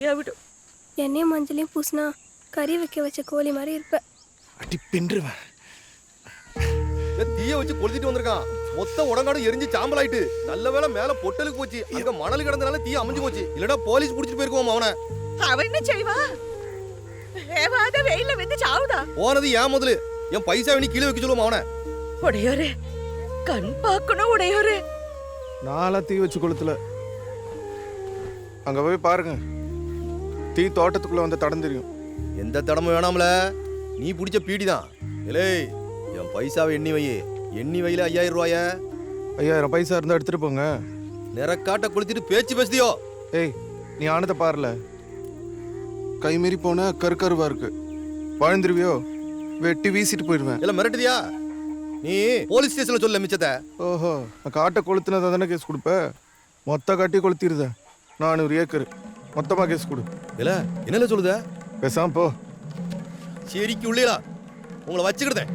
விடும். எண்ணெயும் மஞ்சளையும் பூசினா கறி வைக்க வச்ச கோழி மாதிரி இருப்ப. அடி பின்றுவேன். தீய வச்சு கொளுத்திட்டு வந்திருக்கான். மொத்த உடங்காடும் எரிஞ்சு சாம்பல் ஆயிட்டு. நல்ல வேளை மேல பொட்டலுக்கு போச்சு. அங்க மணல் கிடந்தனால தீ அமைஞ்சு போச்சு. இல்லடா போலீஸ் புடிச்சிட்டு போயிருக்குவோம் அவனை. அவன் என்ன செய்வா? வேவாத வெயில வந்து சாவுதா? போனது ஏன் முதல்ல என் பைசா வேணி கீழே வைக்க சொல்லுவோம் அவனை. உடையோரே, கண் பார்க்கணும் உடையோரே. நாளா தீ வச்சு கொளுத்துல. அங்க போய் பாருங்க, தீ தோட்டத்துக்குள்ள வந்து தடம் தெரியும். எந்த தடமும் வேணாம்ல, நீ பிடிச்ச பீடிதான். இலே என் பைசாவை எண்ணி வை. எண்ணி வையில 5000 ரூபாய. 5000 பைசா இருந்தா எடுத்துட்டு போங்க. நிறக்காட்ட கொளுத்திட்டு பேச்சு பேசுதியோ? ஏய், நீ ஆனதை பாருல, கை மீறி போன கருக்கருவா இருக்கு. வாழ்ந்துருவியோ, வெட்டி வீசிட்டு போயிடுவேன். இல்ல மிரட்டுதியா? நீ போலீஸ் ஸ்டேஷன்ல சொல்ல மிச்சத்தை. ஓஹோ, நான் காட்டை கொளுத்துனதை தானே கேஸ் கொடுப்ப. மொத்த காட்டி கொளுத்திடுத. 400 ஏக்கர் மொத்தமா கேஸ் கொடு. இல்ல என்னல சொல்லுத? பேசாம போ. சரிக்கு உள்ளீங்களா? உங்களை வச்சுக்கிட்டேன்.